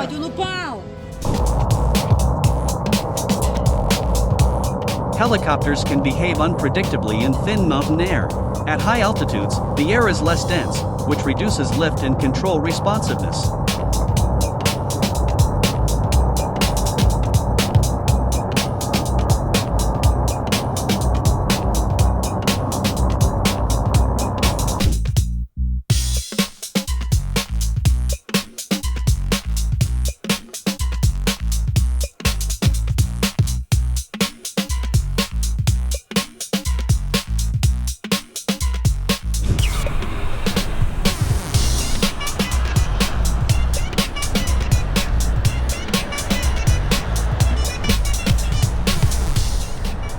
Господи, он упал! Helicopters can behave unpredictably in thin mountain air. At high altitudes, the air is less dense, which reduces lift and control responsiveness.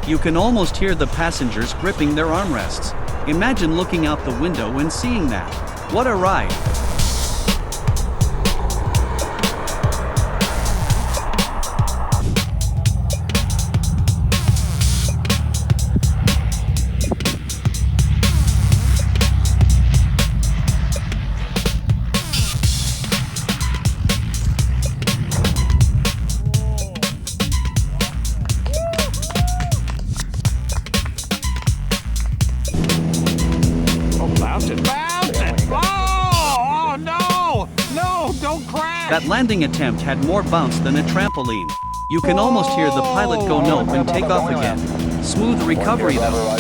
You can almost hear the passengers gripping their armrests. Imagine looking out the window and seeing that. What a ride! That landing attempt had more bounce than a trampoline. You can almost hear the pilot go nope and take off again. Smooth recovery though.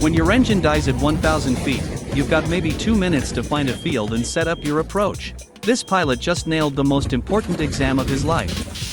When your engine dies at 1,000 feet, you've got maybe 2 minutes to find a field and set up your approach. This pilot just nailed the most important exam of his life.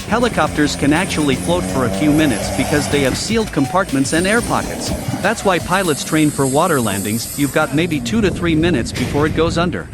Helicopters can actually float for a few minutes because they have sealed compartments and air pockets. That's why pilots train for water landings. You've got maybe 2 to 3 minutes before it goes under.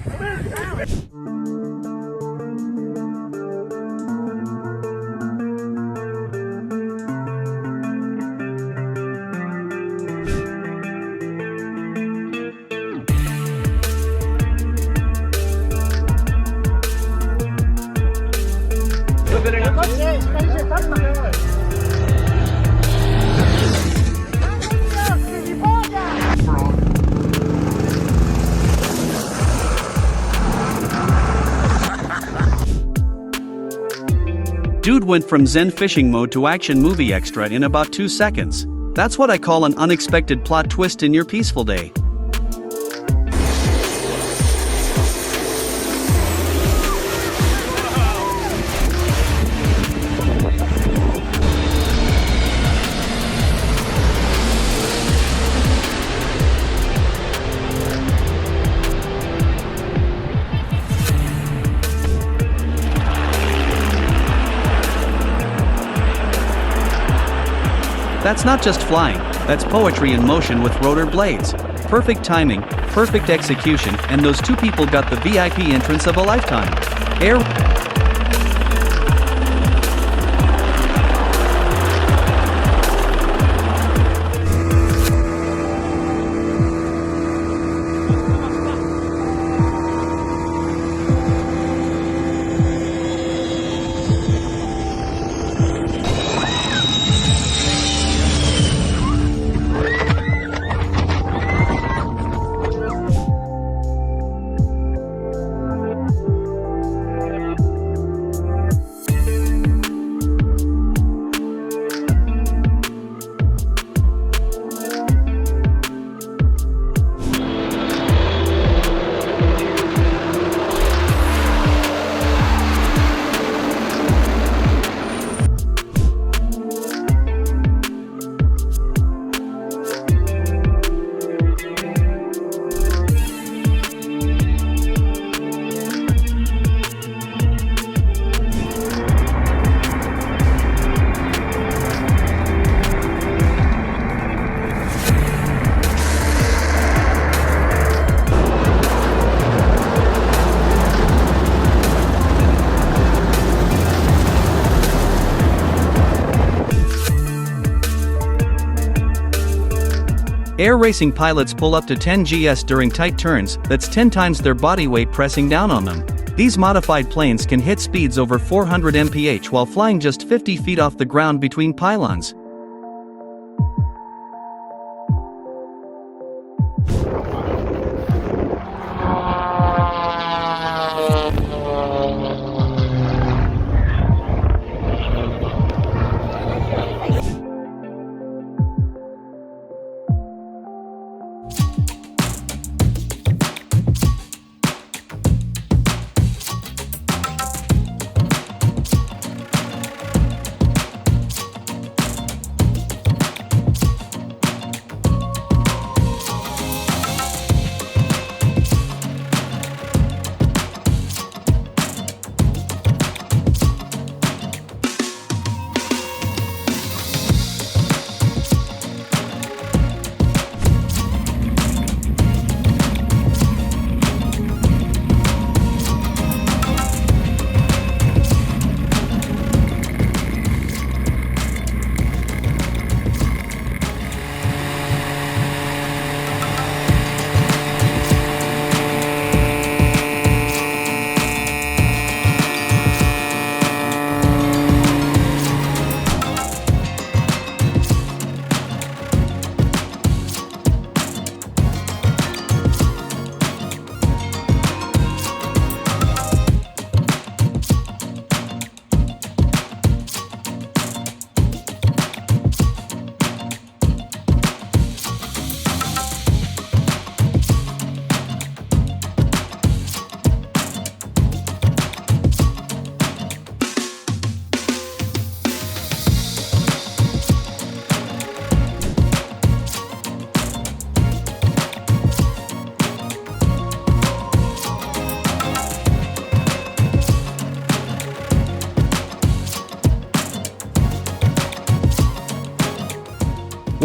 Dude went from Zen fishing mode to action movie extra in about 2 seconds. That's what I call an unexpected plot twist in your peaceful day. That's not just flying, that's poetry in motion with rotor blades. Perfect timing, perfect execution, and those two people got the VIP entrance of a lifetime. Air Air racing pilots pull up to 10 gs during tight turns, that's 10 times their body weight pressing down on them. These modified planes can hit speeds over 400 mph while flying just 50 feet off the ground between pylons.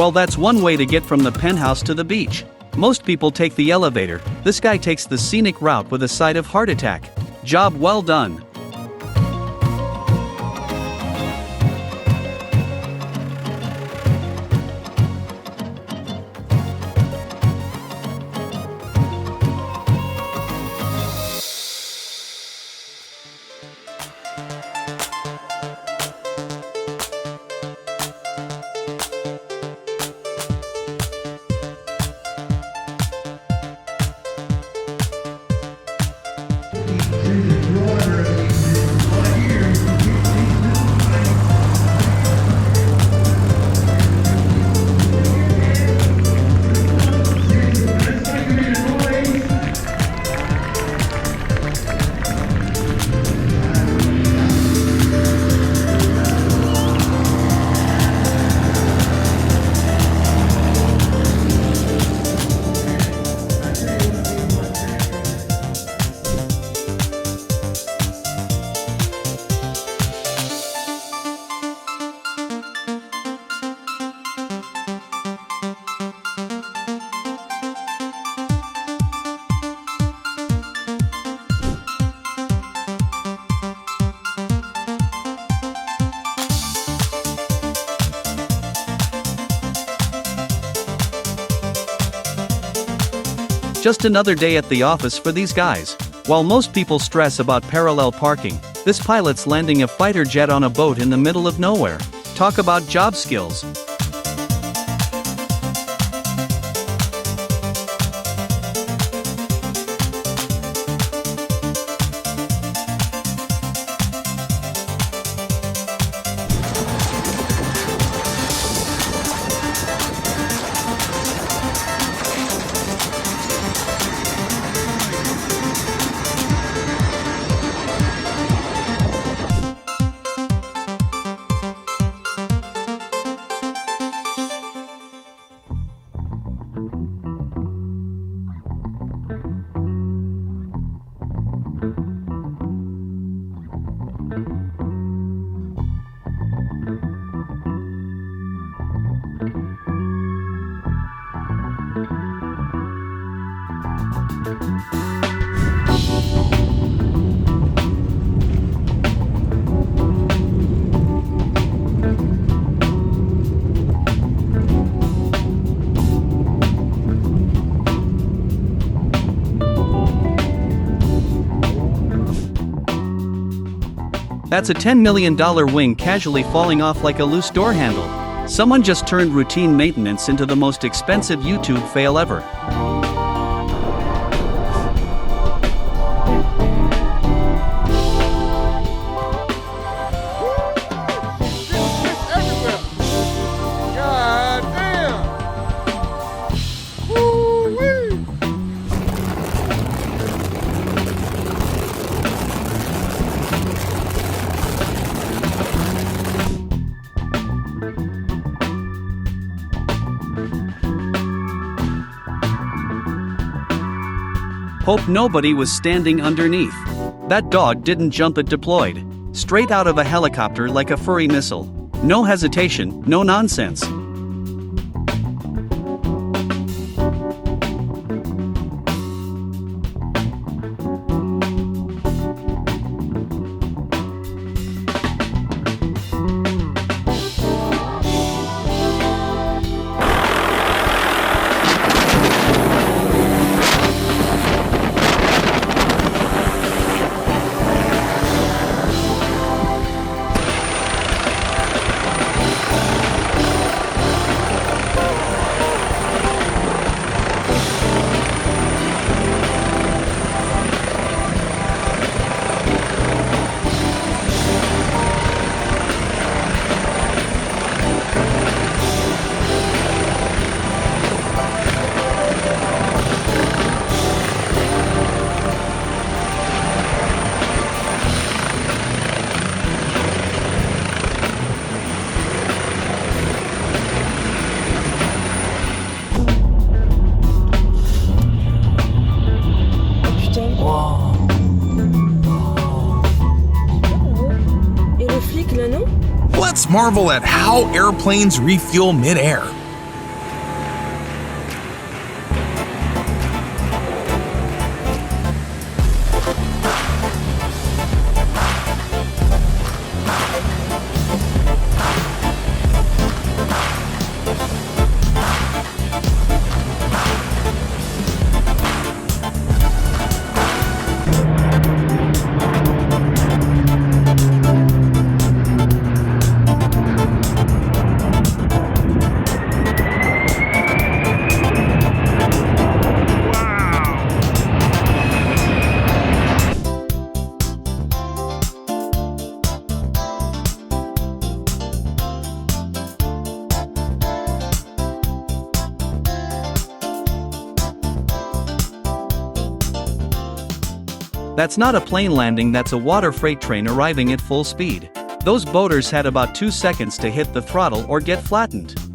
Well, that's one way to get from the penthouse to the beach. Most people take the elevator. This guy takes the scenic route with a side of heart attack. Job well done. Just another day at the office for these guys. While most people stress about parallel parking, this pilot's landing a fighter jet on a boat in the middle of nowhere. Talk about job skills. That's a $10 million wing casually falling off like a loose door handle. Someone just turned routine maintenance into the most expensive YouTube fail ever. Hope nobody was standing underneath. That dog didn't jump, it deployed. Straight out of a helicopter like a furry missile. No hesitation, no nonsense. Let's marvel at how airplanes refuel mid-air. That's not a plane landing, that's a water freight train arriving at full speed. Those boaters had about 2 seconds to hit the throttle or get flattened.